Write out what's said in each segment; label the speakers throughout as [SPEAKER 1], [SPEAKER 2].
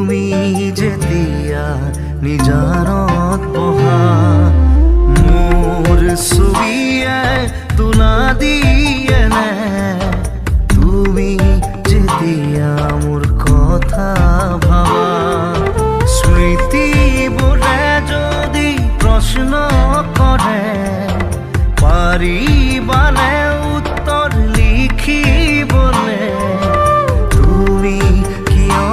[SPEAKER 1] তুমি যেতিয়া নিজানত বহা মোৰ ছবিয়ে তোলা দিয়ে নে তুমি যেতিয়া মোৰ কথা ভাবা স্মৃতিবোৰে যদি প্ৰশ্ন কৰে পাৰিবানে উত্তৰ লিখিবলে তুমি কিয়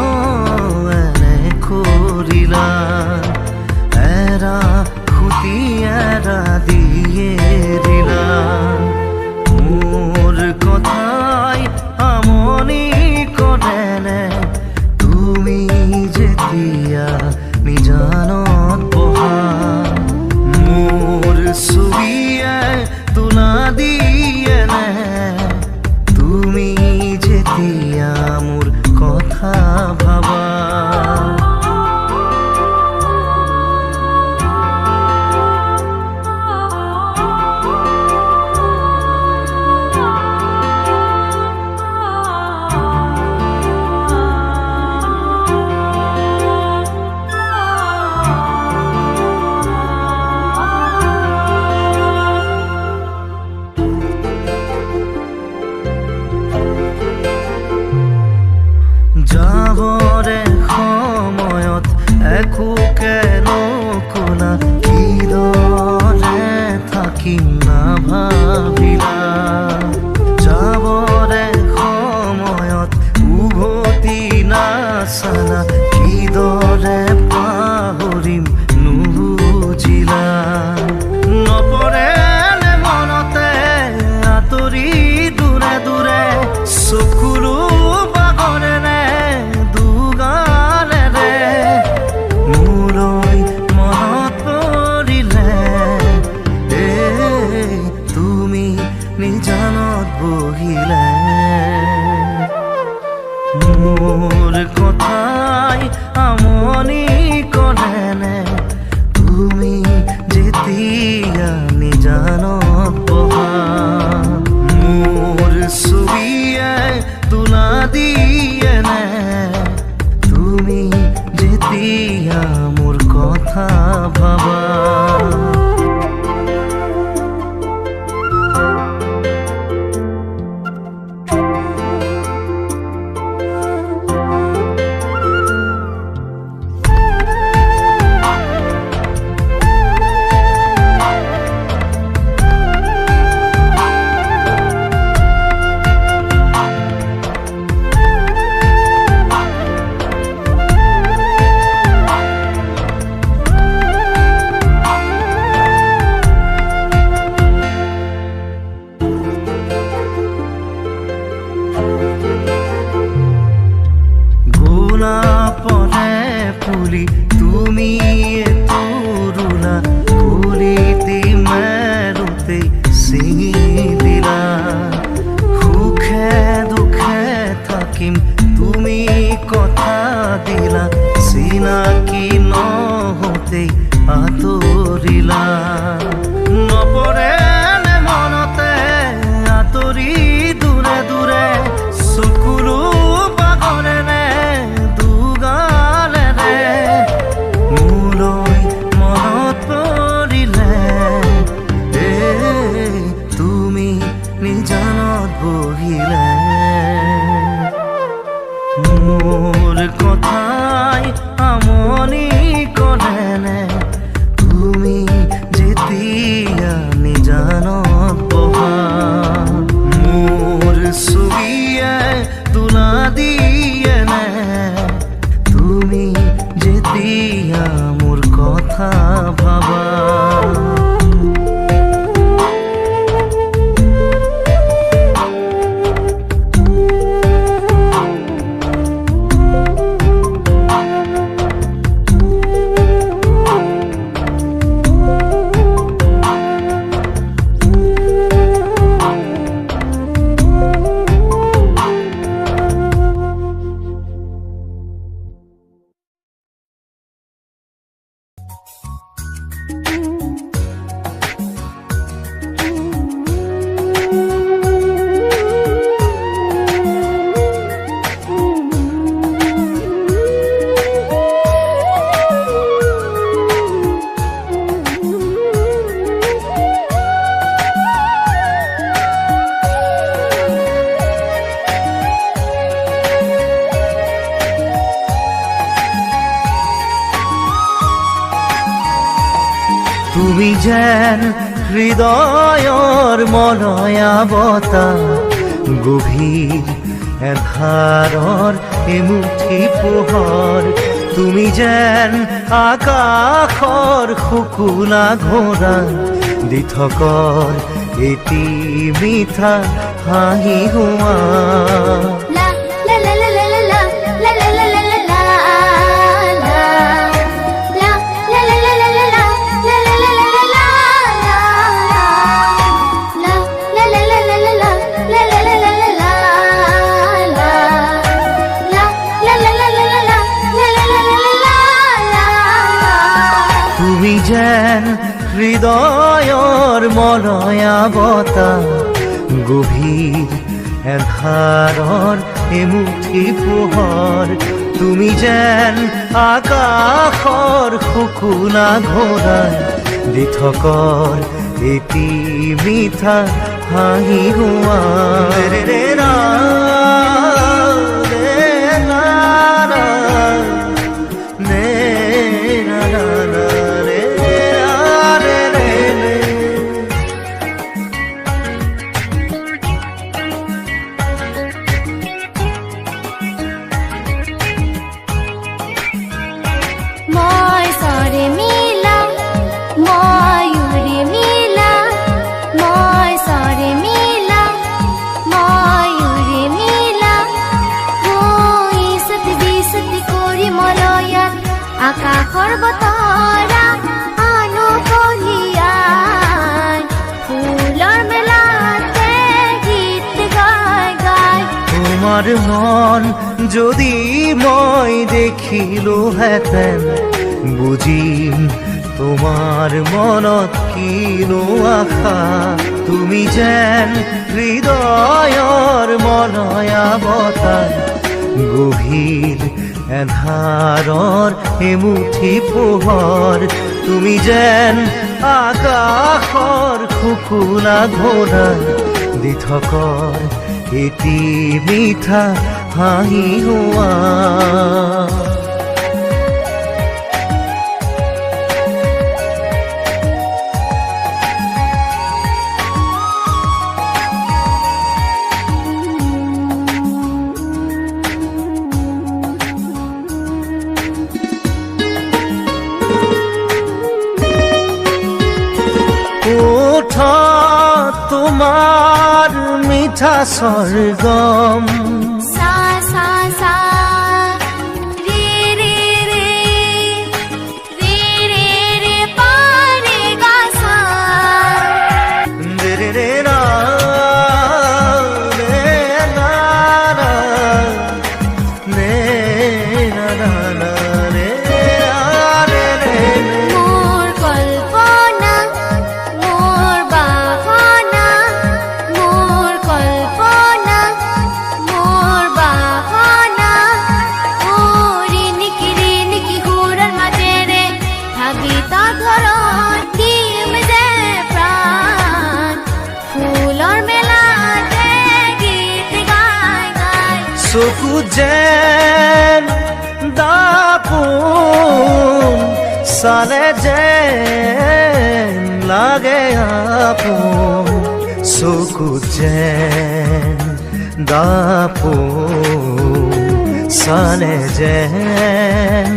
[SPEAKER 1] এনে কৰিলা এৰা খুটি এৰা দিয়ে দিলা মোৰ কথাই আমনি কৰেনে তুমি যেতিয়া নিজানত বহা মোৰ ছবিয়ে তোলা দিয়ে নে তুমি যেতিয়া মোৰ কথা ভাবা যাবৰে সময়ত একোকে নকলা কিদৰে থাকিম নাভাবিলা যাবৰে সময়ত উভতি নাচালা কিদৰে পাহৰিম নুবুজিলা নপৰে মনতে আঁতৰি দূৰে দূৰে চকুলো নিজানত বহিলে মোৰ কথাই আমনি কৰেনে তুমি যেতিয়া নিজানত বহা মোৰ ছবিয়ে তোলা দিয়ে নে তুমি যেতিয়া মোৰ কথা ভাবা পরে ফুলি তুমি তুরুলা ফুলিতে মেরুতে ছিঙি দিলা সুখে দুখে থাকিম তুমি কথা দিলা চিনাকি নহতে আঁতৰিলা নপৰে মনতে আঁতৰি দূৰে দূৰে চকুলো পাগলেনে নিজানত বহিলে মোৰ কথাই আমনি কৰেনে তুমি যেতিয়া তুমি যেন হৃদয়ৰ মলয়া বতাহ, গভীৰ এন্ধাৰৰ এমুঠি পোহৰ। তুমি যেন আকাশৰ শুকুলা ঘোঁৰা, দি থকৰ এটি মিঠা হাঁহি হোৱা। তুমি যেন হৃদয়ৰ মলয়া বতাহ, গভীৰ এন্ধাৰৰ এমুঠি পোহৰ। তুমি যেন আকাশৰ শুকুলা ঘোঁৰা, দি থকৰ এটি মিঠা হাঁহি হোৱা। ৰে ৰে ৰা, ৰে ৰা ৰা, ৰে ৰা ৰা ৰা, ৰে ৰা ৰে ৰে ৰে।
[SPEAKER 2] মই সরে মিলা, ময়ূরে মিলা, মই সরে মিলা, ময়ূরে মিলা। ইসত বিসত করি মলয়াত আকাশৰ বতৰা আনো কঢ়িয়াই, ফুলৰ মেলাতে গীত গাই গাই।
[SPEAKER 1] তোমার মন যদি মই দেখিলোহেঁতেন, বুজিম তোমার মনত কিনো আশা। তুমি যেন হৃদয়ৰ মলয়া বতাহ, গভীৰ এন্ধাৰৰ এমুঠি পোহৰ। তুমি যেন আকাশৰ শুকুলা ঘোঁৰা, দি থকৰ এটি মিঠা হাঁহি হোৱা। ওঠত তোমাৰ মিঠা স্বৰ্গম,
[SPEAKER 2] সা সা সা, রে রে রে, রে রে রে, পা রে গা সা।
[SPEAKER 1] রে রে রে রা, রে রা রা, রে রা রা রা, রে রা রে রে রে।
[SPEAKER 2] মোর কল্পনা, মোর বাসনা, মোর কল্পনা, মোর বাসনা। ও রিনিকি হুরার মাজেৰে ভাবি ধৰণ দিম যে প্ৰাণ, ফুলৰ মেলাতে গীত গাই গাই।
[SPEAKER 1] চকু যেন দাপোন, চালে যেন লাগে আপোন। চকু যেন দাপোন, চালে যেন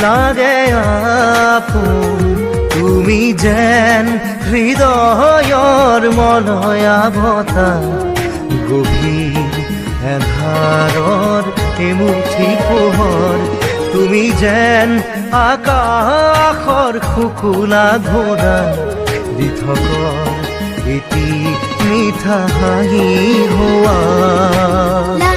[SPEAKER 1] লাগে আপোন। তুমি যেন হৃদয়ৰ মলয়া বতাহ, গভীৰ এন্ধাৰৰ এমুঠি পোহৰ। তুমি যেন আকাশৰ শুকুলা ঘোঁৰা, দি থকৰ এটি মিঠা হাঁহি হোৱা।
[SPEAKER 2] লা